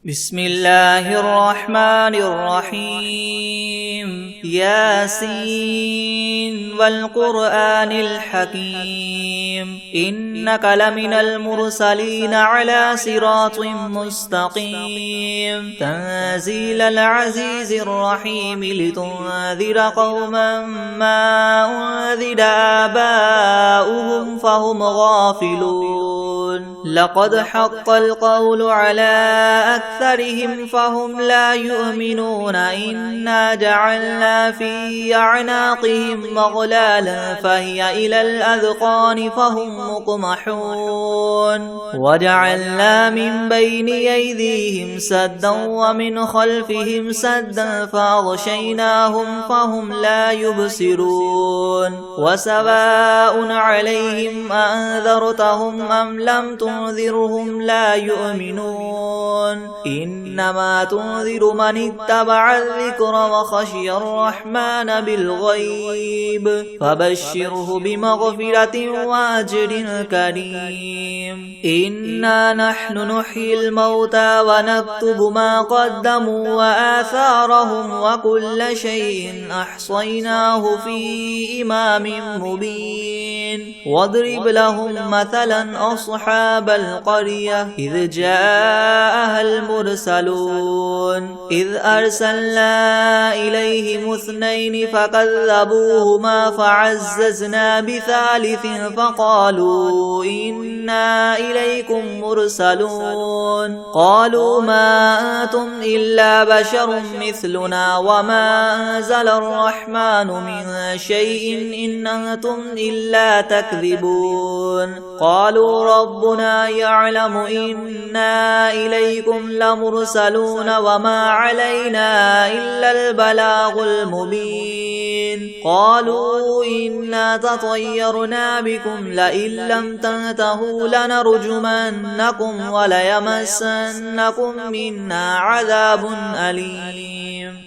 بسم الله الرحمن الرحيم ياسين والقرآن الحكيم إنك لمن المرسلين على صراط مستقيم تنزيل العزيز الرحيم لتنذر قوما ما أنذر آباؤهم فهم غافلون لقد حق القول على أكثرهم فهم لا يؤمنون إنا جعلنا في أعناقهم مغلالا فهي إلى الأذقان فهم مقمحون وجعلنا من بين أيديهم سدا ومن خلفهم سدا فأغشيناهم فهم لا يبصرون وسواء عليهم أنذرتهم أم لم تنذرهم لا يؤمنون إنما تنذر من اتبع الذكر وخشي الرحمن بالغيب فبشره بمغفرة وأجر كريم إنا نحن نحيي الموتى ونكتب ما قدموا وآثارهم وكل شيء أحصيناه في إمام مبين واضرب لهم مثلا أصحاب القرية إذ جاءها المرسلون إذ أرسلنا إليهم اثنين فكذبوهما فعززنا بثالث فقالوا إنا إليكم مرسلون قالوا ما أنتم إلا بشر مثلنا وما أنزل الرحمن من شيء إن أنتم إلا تكذبون قالوا ربنا يعلم إنا إليكم لمرسلون وما علينا إلا البلاغ المبين قالوا إنا تطيرنا بكم لئن لم تنتهوا لنرجمنكم وليمسنكم منا عذاب أليم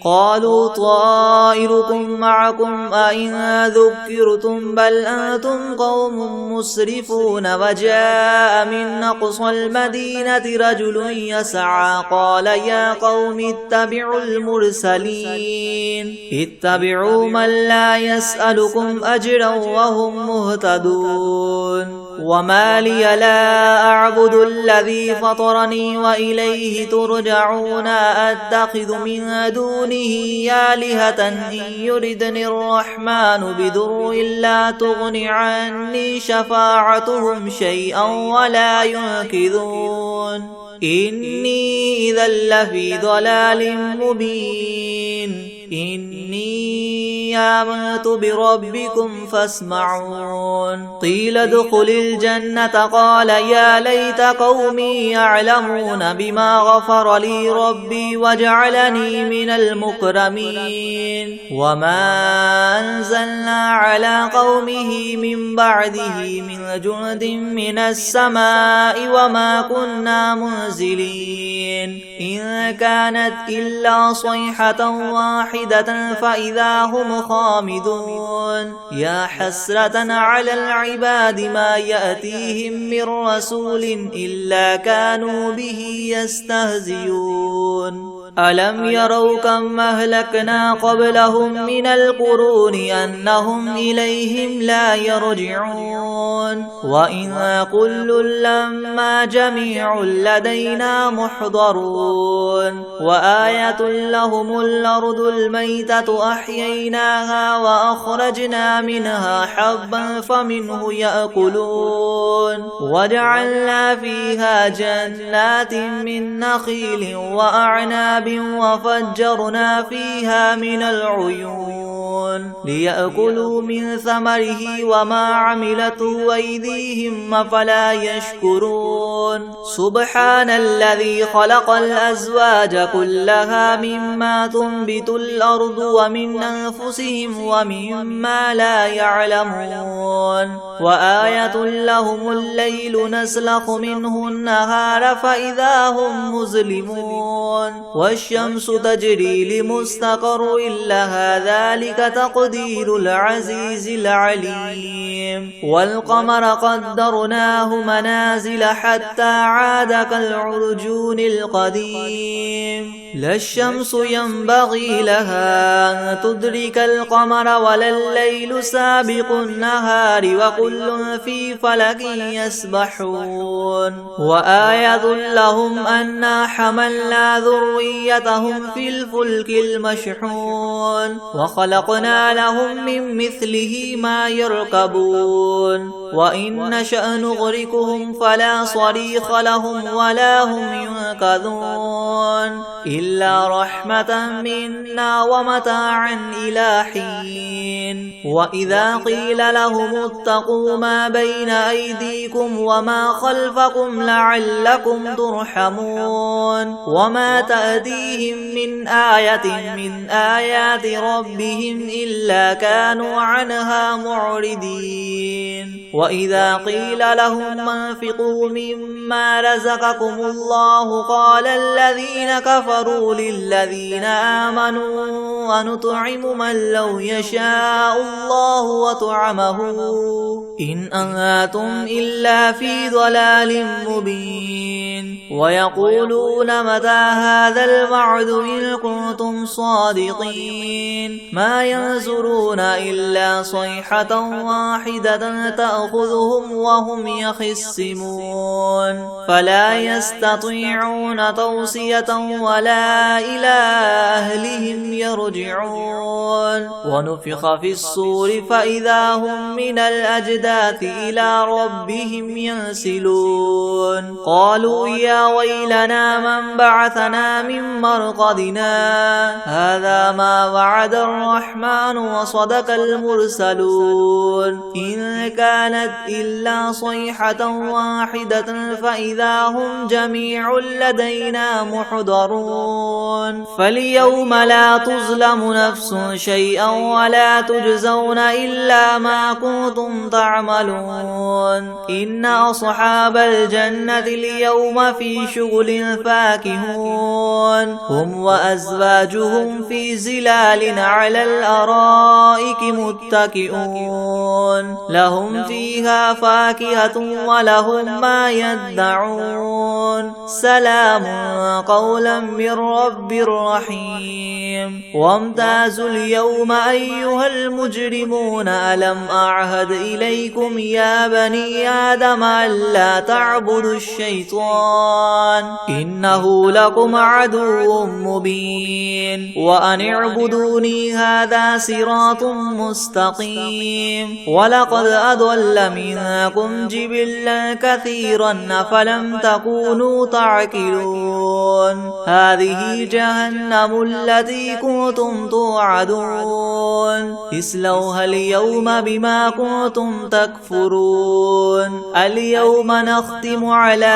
قالوا طائركم معكم أئن ذكرتم بل أنتم قوم مسرفون وجاء من أقصى المدينة رجل يسعى قال يا قوم اتبعوا المرسلين اتبعوا من لا يسألكم أجرا وهم مهتدون وما لي لا أعبد الذي فطرني وإليه ترجعون أتخذ من دونه آلهة إن يردني الرحمن بضر لا تغن عني شفاعتهم شيئا ولا ينقذون إني إذا لفي ضلال مبين إني آمنت بربكم فاسمعون قيل ادخل الجنة قال يا ليت قومي يعلمون بما غفر لي ربي وجعلني من المكرمين وما أنزلنا على قومه من بعده من جند من السماء وما كنا منزلين إن كانت إلا صيحة واحدة فإذا هم خامدون يا حسرة على العباد ما يأتيهم من رسول إلا كانوا به يستهزئون ألم يروا كم أهلكنا قبلهم من القرون أنهم إليهم لا يرجعون وإن كل لما جميع لدينا محضرون وآية لهم الأرض الميتة أحييناها وأخرجنا منها حبا فمنه يأكلون وجعلنا فيها جنات من نخيل وأعناب وفجرنا فيها من العيون ليأكلوا من ثمره وما عملته أيديهم أفلا يشكرون سبحان الذي خلق الأزواج كلها مما تنبت الأرض ومن أنفسهم ومما لا يعلمون وآية لهم الليل نسلخ منه النهار فإذا هم مظلمون والشمس تجري لمستقر لها ذلك تقدير العزيز العليم والقمر قدرناه منازل حتى عاد كالعرجون القديم لا الشمس ينبغي لها أن تدرك القمر ولا الليل سابق النهار وكل في فلك يسبحون وآية لهم أنا حملنا ذريتهم في الفلك المشحون وخلقنا لهم من مثله ما يركبون وإن نشأ نغرقهم فلا صريخ لهم ولا هم ينقذون إلا رحمة منا ومتاعا إلى حين وإذا قيل لهم اتقوا ما بين أيديكم وما خلفكم لعلكم ترحمون وما تأتيهم من آية من آيات ربهم إلا كانوا عنها معرضين وإذا قيل لهم انفقوا مما رزقكم الله قال الذين كفروا للذين آمنوا أنطعم من لو يشاء الله وطعمه إن أنتم إلا في ضلال مبين ويقولون متى هذا الوعد إن كنتم صادقين ما ينظرون إلا صيحة واحدة تأخذهم وهم يخصمون فلا يستطيعون توصية ولا إلى أهلهم يرجعون ونفخ في الصور فإذا هم من الأجداث إلى ربهم ينسلون قالوا يا ويلنا من بعثنا من مرقدنا هذا ما وعد الرحمن وصدق المرسلون إن كانت إلا صيحة واحدة فإذا هم جميع لدينا محضرون فاليوم لا تظلم نفس شيئا ولا تجزون إلا ما كنتم تعملون إن أصحاب الجنة اليوم في شغل فاكهون هم وأزواجهم في زلال على الأرائك متكئون لهم فيها فاكهة ولهم ما يدعون سلام قولا من رب رحيم وامتازوا اليوم أيها المجرمون ألم أعهد إليكم يا بني آدم ألا تعبدوا الشيطان إنه لكم عدو مبين وأن اعبدوني هذا صراط مستقيم ولقد أضل منكم جبلا كثيرا فلم تكونوا تعقلون هذه جهنم التي كنتم توعدون اصلوها اليوم بما كنتم تكفرون اليوم نختم على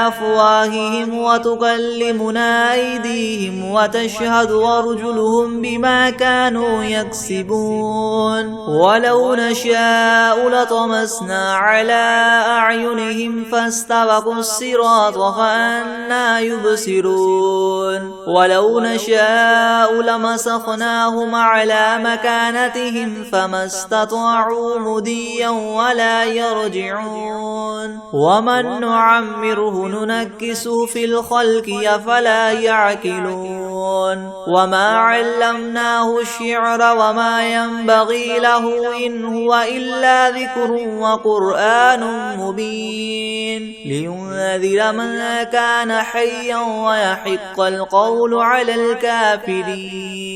أفواههم وتكلمنا أيديهم وتشهد أرجلهم بما كانوا يكسبون ولو نشاء لطمسنا على أعينهم فاستبقوا الصراط فأنا يبصرون ولو نشاء لمسخناهم على مكانتهم فما استطاعوا مديا ولا يرجعون ومن نعمره ننكسه في الخلق أفلا يعقلون وما علمناه الشعر وما ينبغي له إن هو إلا ذكر وقرآن مبين لينذر من كان حيا ويحق القول على الكافرين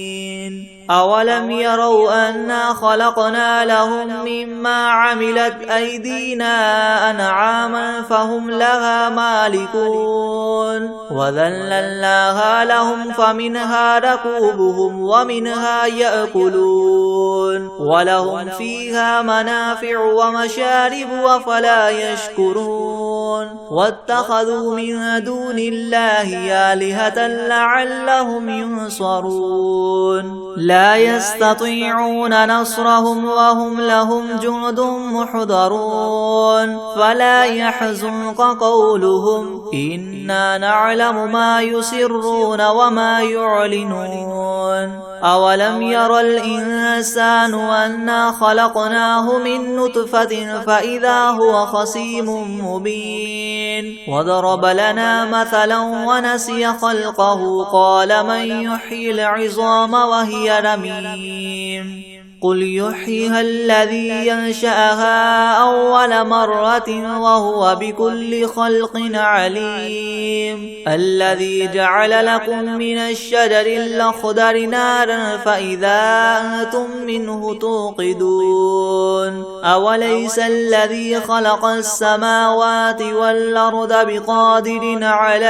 أولم يروا أنا خلقنا لهم مما عملت أيدينا أنعاما فهم لها مالكون وذللناها لهم فمنها ركوبهم ومنها يأكلون ولهم فيها منافع ومشارب وفلا يشكرون واتخذوا من دون الله آلهة لعلهم ينصرون لا يستطيعون نصرهم وهم لهم جند محضرون فلا يحزنك قولهم إنا نعلم ما يسرون وما يعلنون أولم ير الإنسان أنا خلقناه من نطفة فإذا هو خصيم مبين وضرب لنا مثلا ونسي خلقه قال من يحيي العظام وهي رميم قل يحييها الذي ينشأها أول مرة وهو بكل خلق عليم الذي جعل لكم من الشجر الأخضر نارا فإذا أنتم منه توقدون أوليس الذي خلق السماوات والأرض بقادر على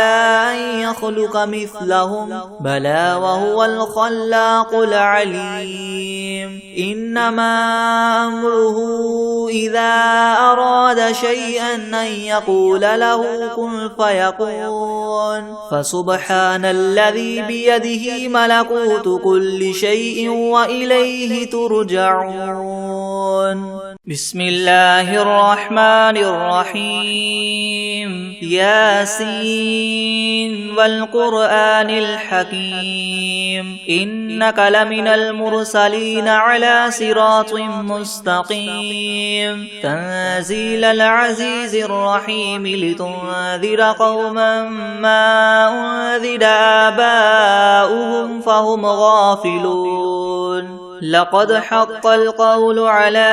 أن يخلق مثلهم بلى وهو الخلاق العليم إنما أمره إذا أراد شيئا أن يقول له كن فيكون فسبحان الذي بيده ملكوت كل شيء وإليه ترجعون بسم الله الرحمن الرحيم ياسين والقرآن الحكيم إنك لمن المرسلين على صراط مستقيم تنزيل العزيز الرحيم لتنذر قوما ما أنذر آباؤهم فهم غافلون لقد حق القول على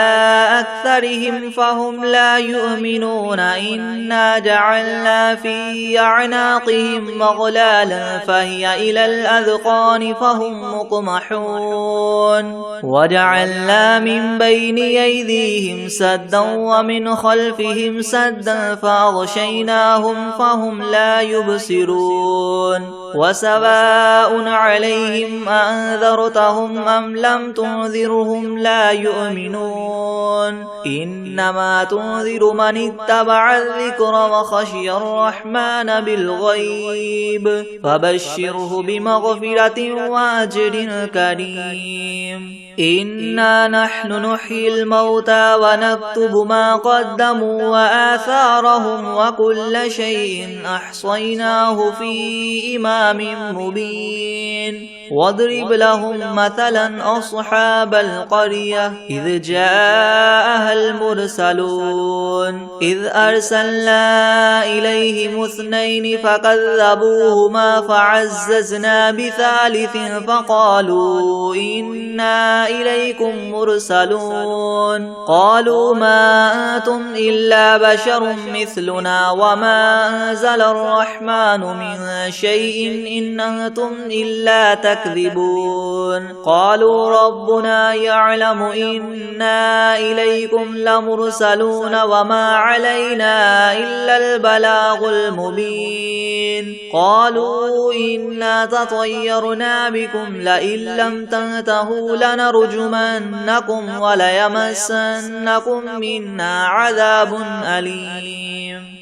أكثرهم فهم لا يؤمنون إنا جعلنا في أعناقهم مغلالا فهي إلى الأذقان فهم مقمحون وجعلنا من بين أيديهم سدا ومن خلفهم سدا فأغشيناهم فهم لا يبصرون وسواء عليهم أنذرتهم أم لم تنذرهم لا يؤمنون إنما تنذر من اتبع الذكر وخشي الرحمن بالغيب فبشره بمغفرة وأجر كريم إنا نحن نحيي الموتى ونكتب ما قدموا وآثارهم وكل شيء أحصيناه في إمام مبين واضرب لهم مثلا أصحاب القرية إذ جاءها المرسلون إذ أرسلنا إليهم اثنين فكذبوهما فعززنا بثالث فقالوا إنا إليكم مرسلون قالوا ما أنتم إلا بشر مثلنا وما أنزل الرحمن من شيء إن أنتم إلا تكذبون قالوا ربنا يعلم إنا إليكم لمرسلون وما علينا إلا البلاغ المبين قالوا إنا تطيرنا بكم لئن لم تنتهوا لنرجمنكم وليمسنكم منا عذاب أليم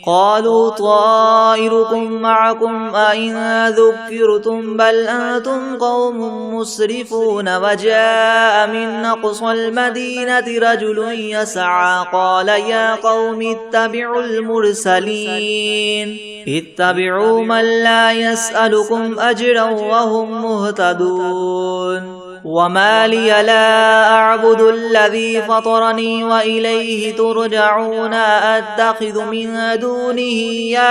قالوا طائركم معكم أئن ذكرتم بل أنتم قوم مسرفون وجاء من أقصى المدينة رجل يسعى قال يا قوم اتبعوا المرسلين اتبعوا من لا يسألكم أجرا وهم مهتدون وما لي لا أعبد الذي فطرني وإليه ترجعون أتخذ من دونه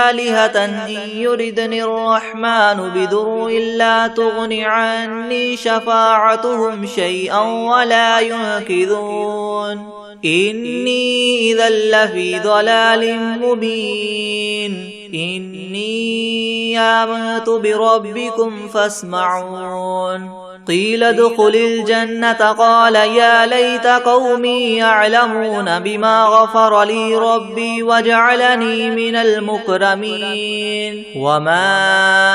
آلهة إن يردني الرحمن بضر لا تغن عني شفاعتهم شيئا ولا ينقذون إني إذا لفي ضلال مبين إني آمنت بربكم فاسمعون قيل ادخل الجنة قال يا ليت قومي يعلمون بما غفر لي ربي وجعلني من المكرمين وما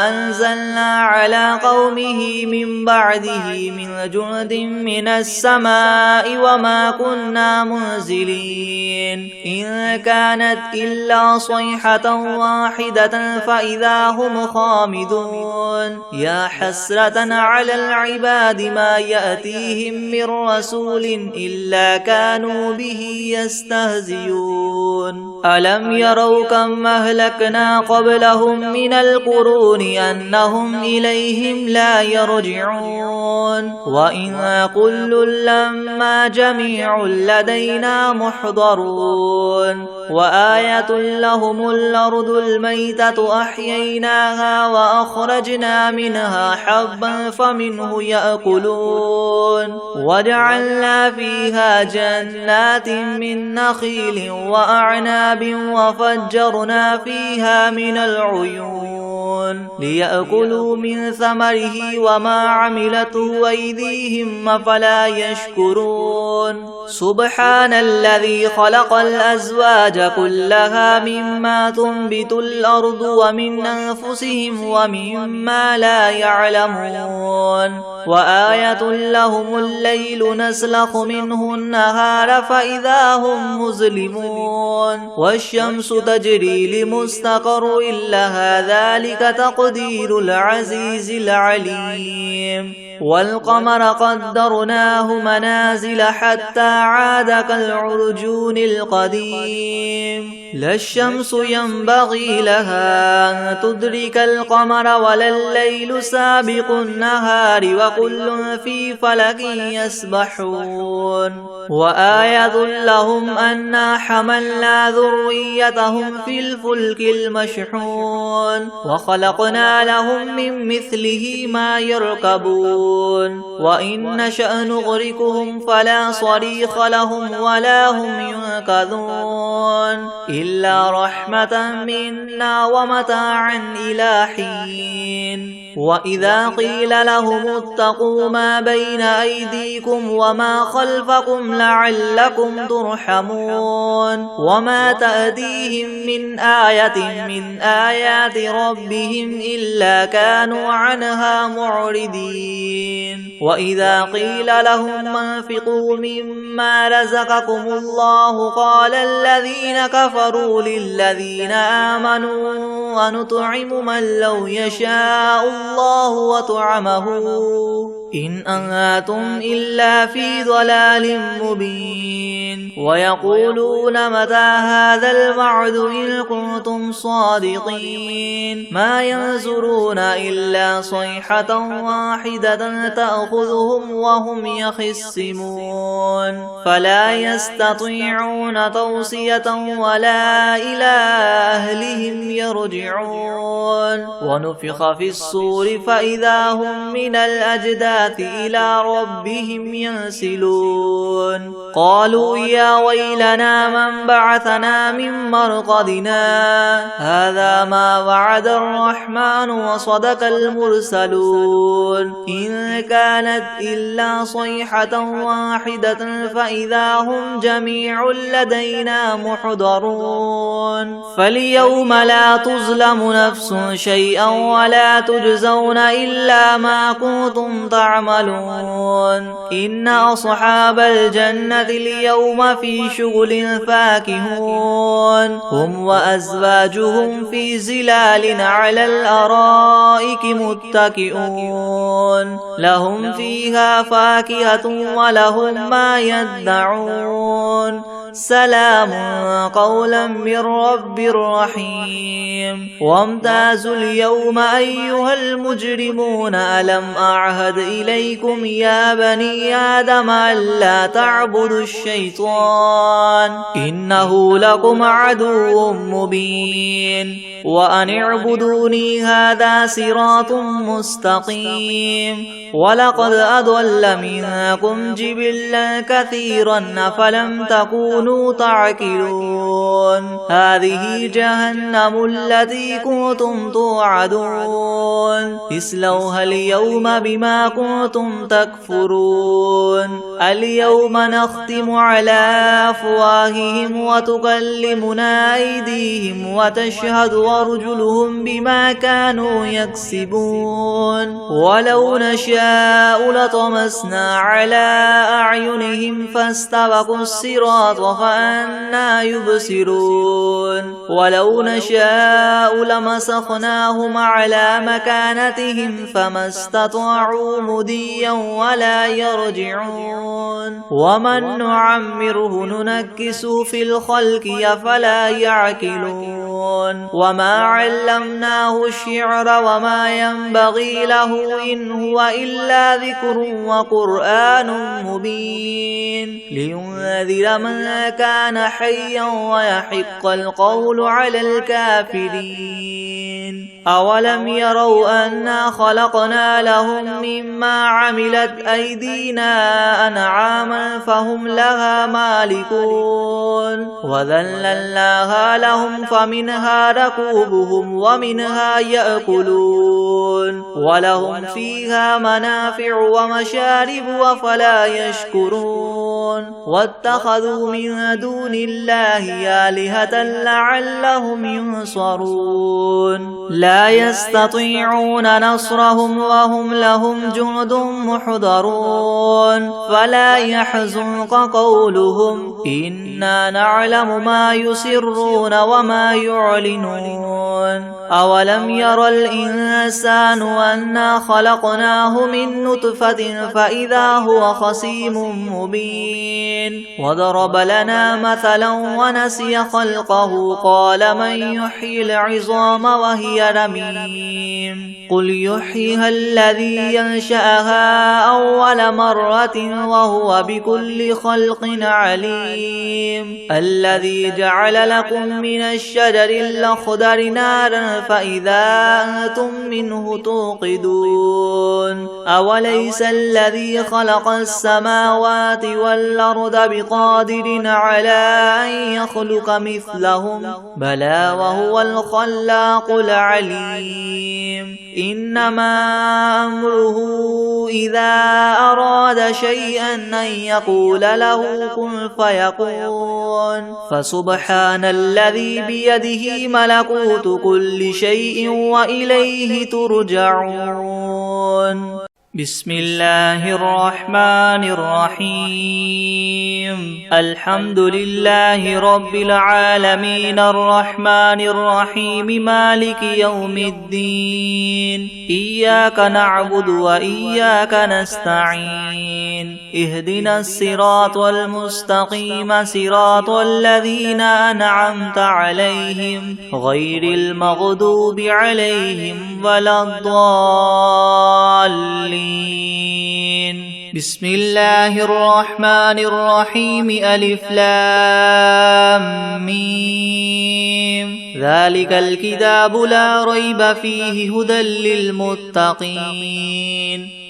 أنزلنا على قومه من بعده من جند من السماء وما كنا منزلين إن كانت إلا صيحة واحدة فإذا هم خامدون يا حسرة على العباد ما يأتيهم من رسول إلا كانوا به يستهزئون ألم يروا كم أهلكنا قبلهم من القرون أنهم إليهم لا يرجعون وإن كل لما جميع لدينا محضرون وآية لهم الأرض الميتة أحييناها وأخرجنا منها حبا فمنه يأكلون وجعلنا فيها جنات من نخيل وأعناب وفجرنا فيها من العيون ليأكلوا من ثمره وما عملته أيديهم أفلا يشكرون سبحان الذي خلق الأزواج كلها مما تنبت الأرض ومن أنفسهم ومما لا يعلمون وآية لهم الليل نسلخ منه النهار فإذا هم مظلمون والشمس تجري لمستقر لها ذلك تقدير العزيز العليم والقمر قدرناه منازل حتى عاد كالعرجون القديم لا الشمس ينبغي لها أن تدرك القمر ولا الليل سابق النهار وكل في فلك يسبحون وآية لهم أنا حملنا ذريتهم في الفلك المشحون وخلقنا لهم من مثله ما يركبون وإن نشأ نغرقهم فلا صريخ لهم ولا هم ينقذون إلا رحمة منا ومتاعا إلى حين وإذا قيل لهم اتقوا ما بين أيديكم وما خلفكم لعلكم ترحمون وما تأتيهم من آية من آيات ربهم إلا كانوا عنها معرضين وإذا قيل لهم انفقوا مما رزقكم الله قال الذين كفروا للذين آمنوا ونطعم من لو يشاء الله وطعمه إن أنتم إلا في ضلال مبين ويقولون متى هذا الوعد إن كنتم صادقين ما ينظرون إلا صيحة واحدة تأخذهم وهم يخصمون فلا يستطيعون توصية ولا إلى أهلهم يرجعون ونفخ في الصور فإذا هم من الأجداث إلى ربهم ينسلون قالوا يا ويلنا من بعثنا من مرقدنا هذا ما وعد الرحمن وصدق المرسلون إن كانت إلا صيحة واحدة فإذا هم جميع لدينا محضرون فاليوم لا تظلم نفس شيئا ولا تجزون إلا ما كنتم تعملون إن أصحاب الجنة اليوم في شغل فاكهون هم وأزواجهم في زلال على الأرائك متكئون لهم فيها فاكهة ولهم ما يدعون سلام قولا من رب رحيم وامتازوا اليوم أيها المجرمون ألم أعهد إليكم يا بني آدم ألا تعبدوا الشيطان إنه لكم عدو مبين وأن اعبدوني هذا صراط مستقيم ولقد أضل منكم جبلا كثيرا أفلم تكونوا تعقلون هذه جهنم التي كنتم توعدون اصلوها اليوم بما كنتم تكفرون اليوم نختم على أفواههم وتكلمنا أيديهم وتشهد أرجلهم بما كانوا يكسبون ولو نشاء لطمسنا على أعينهم فاستبقوا الصراط فأنى يبصرون ولو نشاء لمسخناهم على مكانتهم فما استطاعوا مديا ولا يرجعون ومن نعمره ننكس في الخلق أفلا يعقلون وما علمناه الشعر وما ينبغي له إن هو إلا ذكر وقرآن مبين لينذر من كان حيا ويحق القول على الكافرين أولم يروا أنا خلقنا لهم مما عملت أيدينا أنعاما فهم لها مالكون وذللناها لهم فمنها ركوبهم ومنها يأكلون ولهم فيها منافع ومشارب أفلا يشكرون واتخذوا من دون الله آلهة لعلهم ينصرون لا يستطيعون نصرهم وهم لهم جند محضرون فلا يحزنك قولهم إنا نعلم ما يسرون وما يعلنون أولم ير الإنسان أنا خلقناه من نطفة فإذا هو خصيم مبين وضرب لنا مثلا ونسي خلقه قال من يحيي العظام وهي رميم قل يحييها الذي ينشأها أول مرة وهو بكل خلق عليم الذي جعل لكم من الشجر الأخضر نارا فإذا أنتم منه توقدون أوليس الذي خلق السماوات والأرض بقادر على أن يخلق مثلهم بلى وهو الخلاق العليم إنما أمره إذا أراد شيئا أن يقول له كن فيكون فسبحان الذي بيده ملكوت كل شيء وإليه ترجعون بسم الله الرحمن الرحيم الحمد لله رب العالمين الرحمن الرحيم مالك يوم الدين إياك نعبد وإياك نستعين اهدنا الصراط المستقيم صراط الذين أنعمت عليهم غير المغضوب عليهم ولا الضالين بسم الله الرحمن الرحيم ألف لام ميم ذلك الكتاب لا ريب فيه هدى للمتقين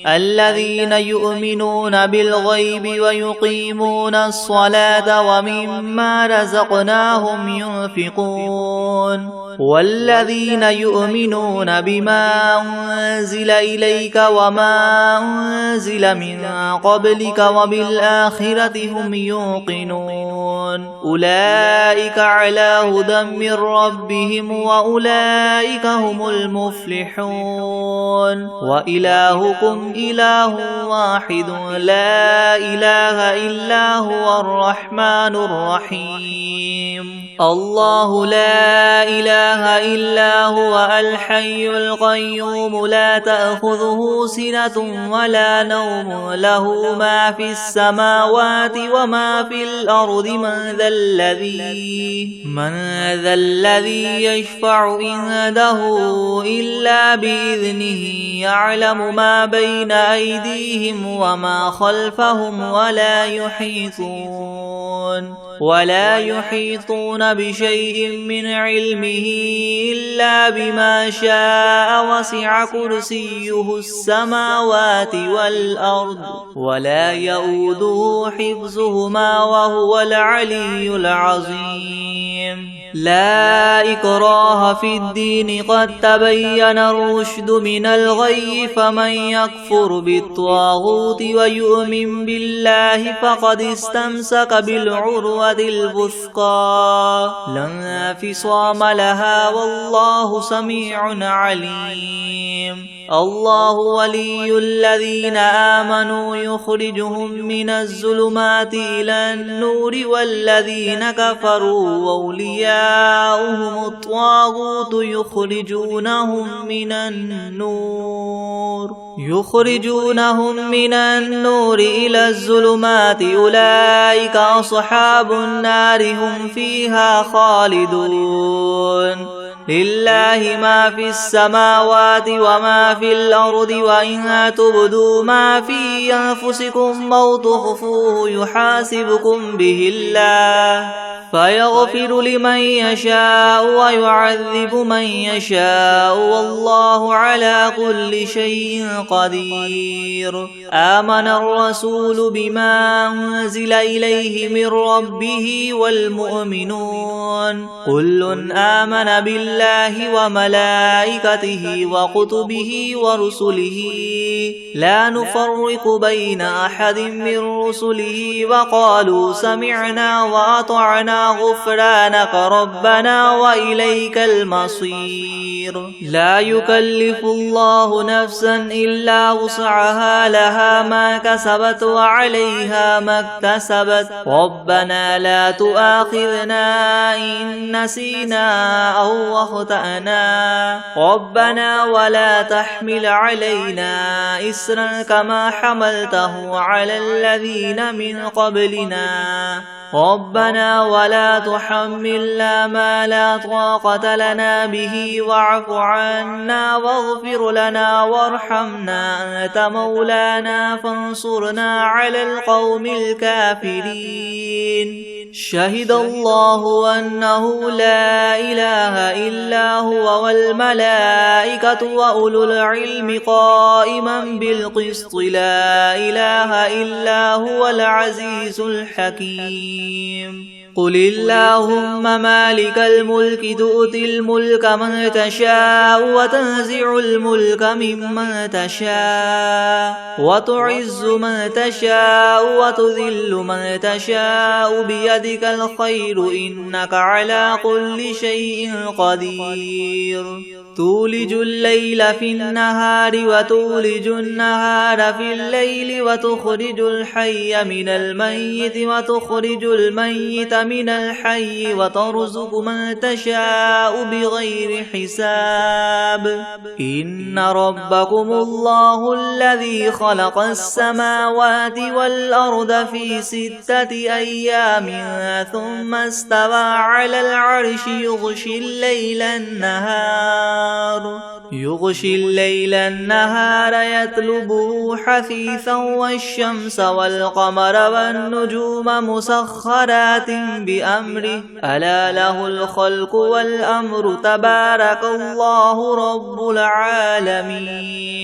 الذين يؤمنون بالغيب ويقيمون الصلاة ومما رزقناهم ينفقون والذين يؤمنون بما أنزل إليك وما أنزل من قبلك وبالآخرة هم يوقنون أولئك على هدى من ربهم وأولئك هم المفلحون وإلهكم إله واحد لا إله إلا هو الرحمن الرحيم الله لا إله إلا هو الحي القيوم لا تأخذه سنة ولا نوم له ما في السماوات وما في الأرض من ذا الذي يشفع عنده إلا بإذنه يعلم ما بين أيديهم وما خلفهم ولا يحيطون بشيء من علمه إلا بما شاء وسع كرسيه السماوات والأرض ولا يؤوده حفظهما وهو العلي العظيم لا إكراه في الدين قد تبين الرشد من الغي فمن يكفر بالطاغوت ويؤمن بالله فقد استمسك بالعروة الوثقى لا انفصام لها والله سميع عليم الله ولي الذين آمنوا يخرجهم من الظلمات إلى النور والذين كفروا أولياؤهم الطاغوت يخرجونهم من النور إلى الظلمات أولئك أصحاب النار هم فيها خالدون لله ما في السماوات وما في الأرض وإن تبدوا ما في أنفسكم أو تخفوه يحاسبكم به الله فيغفر لمن يشاء ويعذب من يشاء والله على كل شيء قدير آمن الرسول بما أنزل إليه من ربه والمؤمنون كل آمن بالله وملائكته وكتبه ورسله لا نفرق بين أحد من رسله وقالوا سمعنا وأطعنا غفرانك ربنا وإليك المصير لا يكلف الله نفسا إلا وسعها لها ما كسبت وعليها ما اكتسبت ربنا لا تؤاخذنا إن نسينا أو أخطأنا ربنا ولا تحمل علينا إسرا كما حملته على الذين من قبلنا ربنا ولا تحملنا ما لا طاقة لنا به واعف عنا واغفر لنا وارحمنا أنت مولانا فانصرنا على القوم الكافرين شهد الله أنه لا إله إلا هو والملائكة وأولو العلم قائما بالقسط لا إله إلا هو العزيز الحكيم قل اللهم مالك الملك تؤتي الملك من تشاء وتنزع الملك ممن تشاء وتعز من تشاء وتذل من تشاء بيدك الخير إنك على كل شيء قدير تولج الليل في النهار وتولج النهار في الليل وتخرج الحي من الميت وتخرج الميت من الحي وترزق من تشاء بغير حساب إن ربكم الله الذي خلق السماوات والأرض في 6 أيام ثم استوى على العرش يغشي الليل النهار يطلبه حثيثا والشمس والقمر والنجوم مسخرات بأمره ألا له الخلق والأمر تبارك الله رب العالمين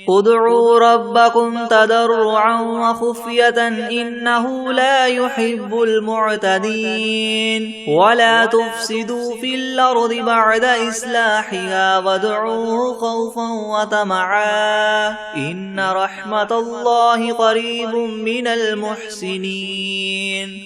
ادعوا ربكم تضرعا وخفية إنه لا يحب المعتدين ولا تفسدوا في الأرض بعد إصلاحها وادعوه خوفا وطمعا إن رحمة الله قريب من المحسنين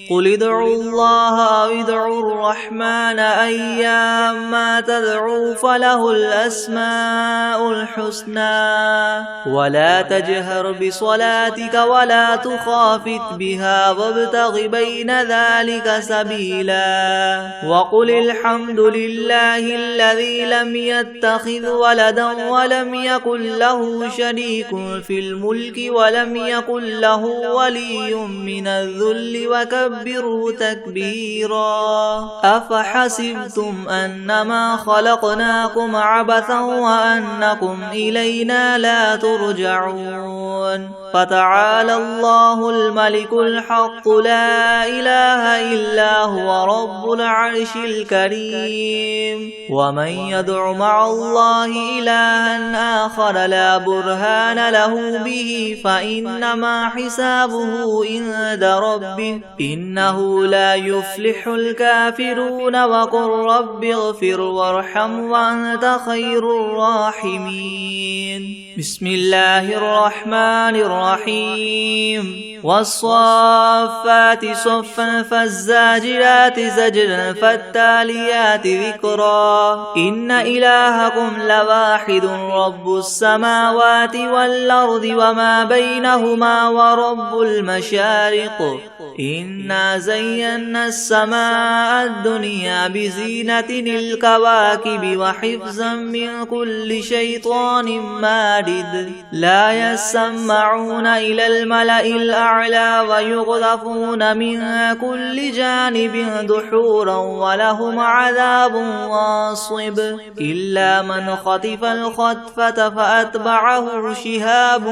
قل ادعوا الله أو ادعوا الرحمن أيما تدعوا فله الأسماء الحسنى ولا تجهر بصلاتك ولا تخافت بها وابتغ بين ذلك سبيلا وقل الحمد لله الذي لم يتخذ ولدا ولم يكن له شريك في الملك ولم يكن له ولي من الذل وكبره تكبيرا أفحسبتم أنما خلقناكم عبثا وأنكم إلينا لا ترجعون فتعالى الله الملك الحق لا إله إلا هو رب العرش الكريم ومن يدع مع الله إلها آخر لا برهان له به فإنما حسابه عند ربه إنه لا يفلح الكافرون وقل رب اغفر وارحم وأنت خير الراحمين بسم الله الرحمن الرحيم والصافات صفا فالزاجرات زجرا فالتاليات ذكرا إن إلهكم لواحد رب السماوات والأرض وما بينهما ورب المشارق إنا زينا السماء الدنيا بزينة الكواكب وحفظا من كل شيطان مارد لا يسمعون إلى الملأ الأعلى ويقذفون من كل جانب دحورا ولهم عذاب واصب إلا من خطف الخطفة فأتبعه شهاب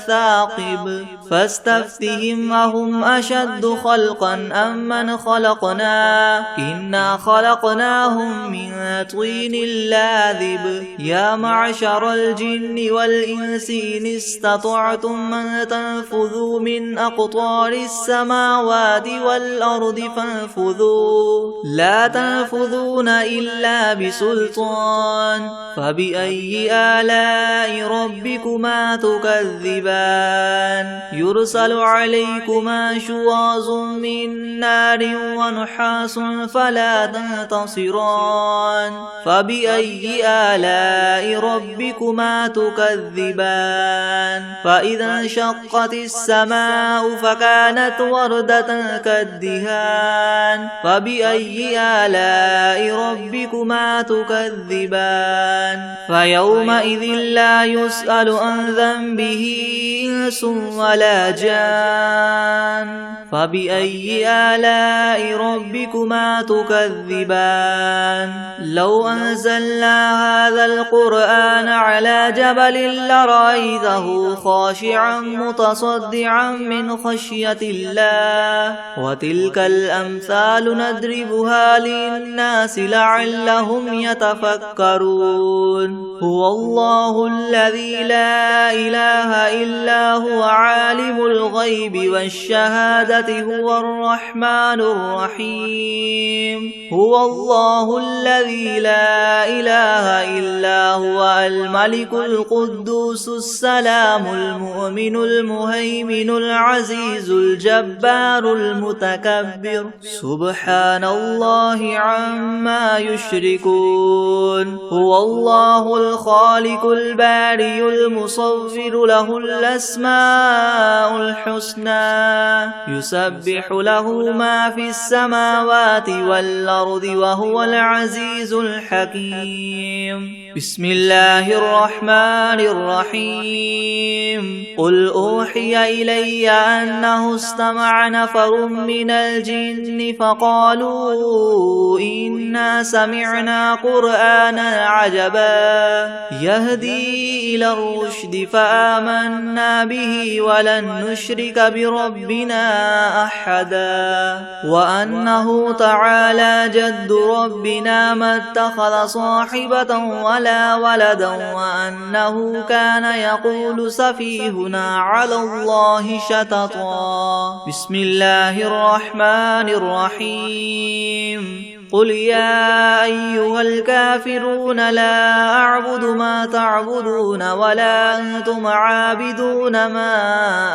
ثاقب فاستفتهم أهم أشد خلقا أم من خلقنا إنا خلقناهم من طين لاذب يا معشر الجن والإنس إن استطعتم من تنفذوا من أقطار السماوات والأرض فانفذوا لا تنفذون إلا بسلطان فبأي آلاء ربكما تكذبان يرسل عليكما شواظ من نار ونحاس فلا تنتصران فبأي آلاء ربكما تكذبان فإذا انشقت السماء فكانت وردة كالدهان فبأي آلاء ربكما تكذبان فيومئذ لا يسأل عن ذنبه إنس ولا جان فبأي آلاء ربكما تكذبان لو أنزلنا هذا القرآن على جبل لرأيته خاشعا متصدعا من خشية الله وتلك الأمثال نضربها للناس لعلهم يتفكرون هو الله الذي لا إله إلا هو عالم الغيب والشهادة هو الرحمن الرحيم هو الله الذي لا إله إلا هو الملك القدوس السلام المؤمن المهيمن العزيز الجبار المتكبر سبحان الله عما يشركون هو الله الخالق البارئ المصور له الأسماء الحسنى يسبح له ما في السماوات والأرض وهو العزيز الحكيم بسم الله الرحمن الرحيم قل أوحي إلي أنه استمع نفر من الجن فقالوا إنا سمعنا قرآنا عجبا يهدي إلى الرشد فآمنا به ولن نشرك بربنا أحدا وأنه تعالى جد ربنا ما اتخذ صاحبة ولا ولدا وأنه كان يقول سفيهنا على الله شططا بسم الله الرحمن الرحيم قل يا أيها الكافرون لا أعبد ما تعبدون ولا أنتم عابدون ما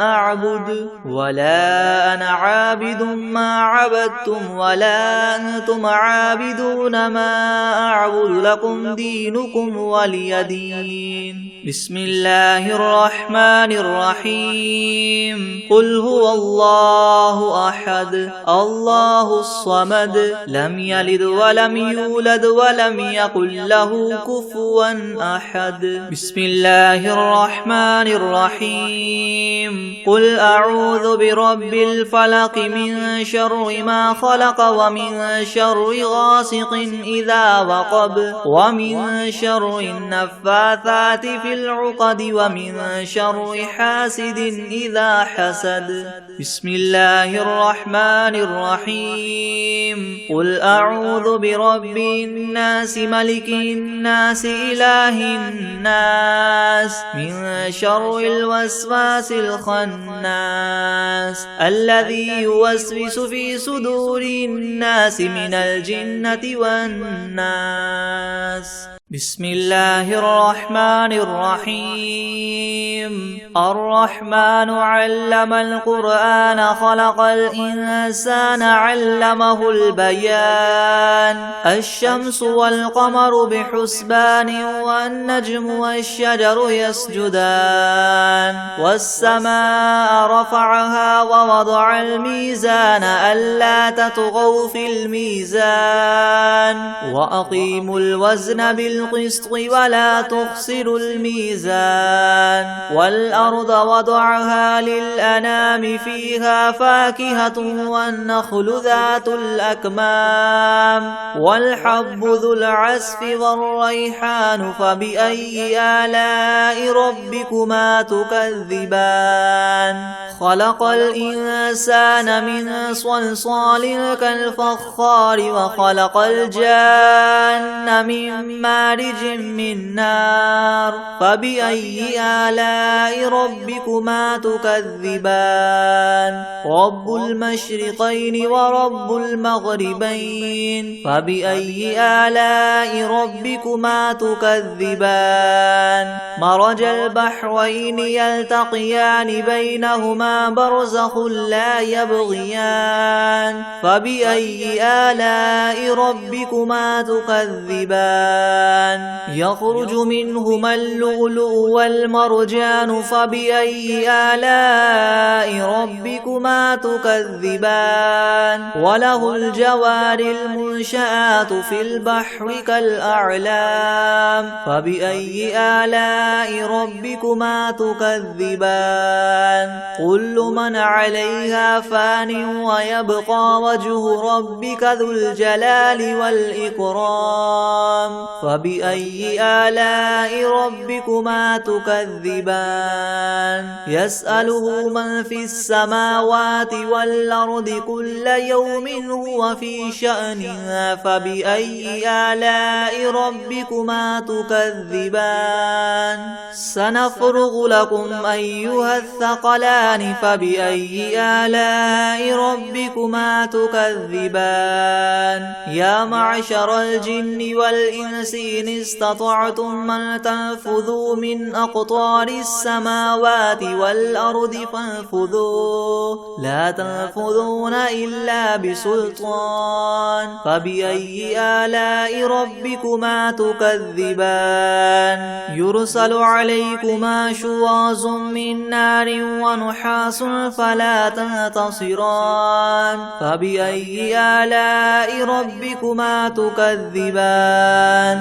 أعبد ولا أنا عابد ما عبدتم ولا أنتم عابدون ما أعبد لكم دينكم ولي دين بسم الله الرحمن الرحيم قل هو الله أحد الله الصمد لم يلد ولم يولد ولم يكن له كفوا أحد بسم الله الرحمن الرحيم قل أعوذ برب الفلق من شر ما خلق ومن شر غاسق إذا وقب ومن شر النفاثات في العقد ومن شر حاسد إذا حسد بسم الله الرحمن الرحيم قل أعوذ أعوذ برب الناس ملك الناس إله الناس من شر الوسواس الخناس الذي يوسوس في صدور الناس من الجنة والناس. بسم الله الرحمن الرحيم. الرحمن علم القرآن خلق الإنسان علمه البيان. الشمس والقمر بحسبان والنجم والشجر يسجدان. والسماء رفعها ووضع الميزان ألا تطغوا في الميزان وأقيموا الوزن بالقسط ولا تخسروا الميزان. والأرض وضعها للأنام فيها فاكهة والنخل ذات الأكمام والحب ذو العصف والريحان فبأي آلاء ربكما تكذبان. خلق الإنسان من صلصال كالفخار وخلق الجان من مارج من نار فبأي آلاء ربكما تكذبان. رب المشرقين ورب المغربين فبأي آلاء ربكما تكذبان. مرج البحرين يلتقيان بينهما برزخ لا يبغيان فبأي آلاء ربكما تكذبان. يخرج منهما اللؤلؤ والمرجان فبأي آلاء ربكما تكذبان. وله الجوار المنشآت في البحر كالأعلام فبأي آلاء ربكما تكذبان. كل من عليها فان ويبقى وجه ربك ذو الجلال والإكرام فبأي آلاء ربكما تكذبان. يسأله من في السماوات والأرض كل يوم هو في شأن فبأي آلاء ربكما تكذبان. سنفرغ لكم أيها الثقلان فبأي آلاء ربكما تكذبان. يا معشر الجن والإنس إن استطعتم أن تنفذوا من أقطار السماوات والأرض فانفذوا لا تنفذون إلا بسلطان فبأي آلاء ربكما تكذبان. يرسل عليكما شواظ من نار ونحاس فلا تنتصران فبأي آلاء ربكما تكذبان.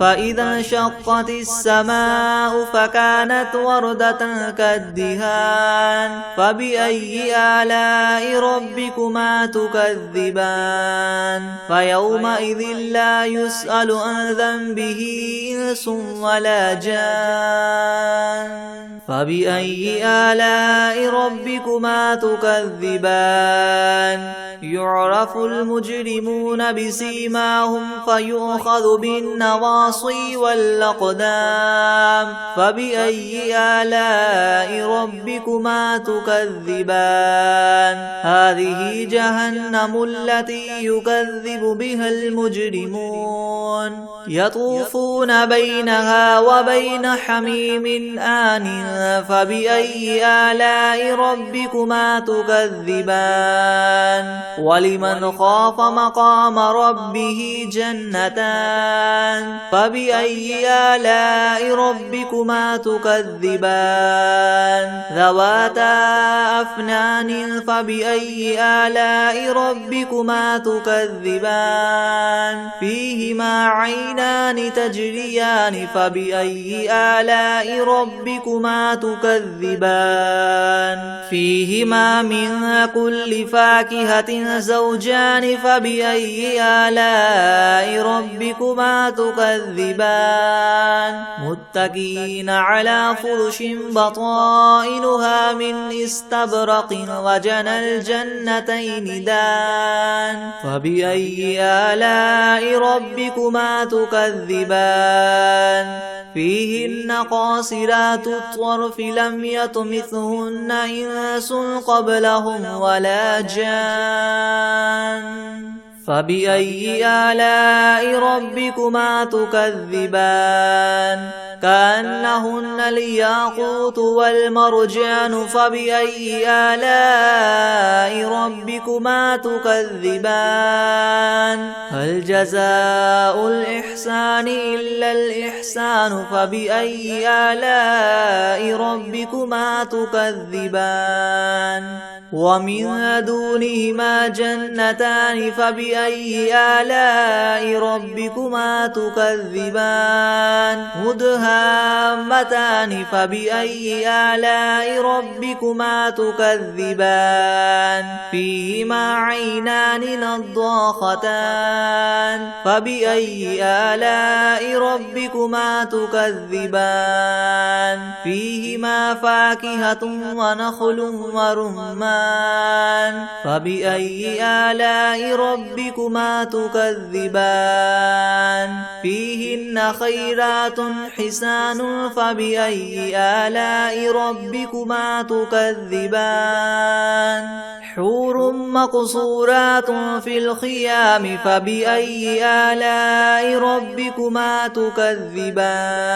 فإذا انشقت السماء فكانت وردة كالدهان فبأي آلاء ربكما تكذبان. فيومئذ لا يسأل عن ذنبه إنس ولا جان فبأي آلاء ربكما تكذبان. يعرف المجرمون بسيماهم فيؤخذ بالنواصي والأقدام فبأي آلاء ربكما تكذبان. هذه جهنم التي يكذب بها المجرمون يطوفون بينها وبين حميم آن فبأي آلاء ربكما تكذبان. ولمن خاف مقام ربه جنتان فبأي آلاء ربكما تكذبان. ذواتا أفنان فبأي آلاء ربكما تكذبان. فيهما عينان تجريان فبأي آلاء ربكما تكذبان. فيهما من كل فاكهة زوجان فبأي آلاء ربكما تكذبان. متكئين على فرش بطائن باطنها من استبرق وجنى الجنتين دان فبأي آلاء ربكما تكذبان فيهن قاصرات الطرف لم يطمثهن إنس قبلهم ولا جان فبأي آلاء ربكما تكذبان كأنهن الياقوت والمرجان فبأي آلاء ربكما تكذبان هل جزاء الإحسان إلا الإحسان فبأي آلاء ربكما تكذبان ومن دونهما جنتان فبأي آلاء ربكما تكذبان مدهامتان فبأي آلاء ربكما تكذبان فيهما عينان نضاختان فبأي آلاء ربكما تكذبان فيهما فاكهة ونخل ورمان فبأي آلاء ربكما تكذبان فيهن خيرات حسان فبأي آلاء ربكما تكذبان حور مقصورات في الخيام فبأي آلاء ربكما تكذبان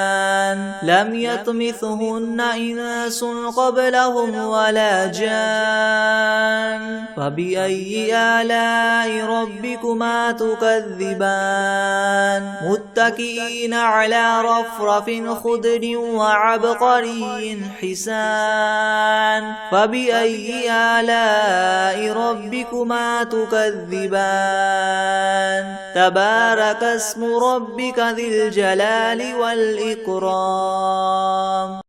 لم يطمثهن إنس قبلهم ولا جان فبأي آلاء ربكما تكذبان متكئين على رفرف خضر وعبقري حسان فبأي آلاء ربكما تكذبان تبارك اسم ربك ذي الجلال والإكرام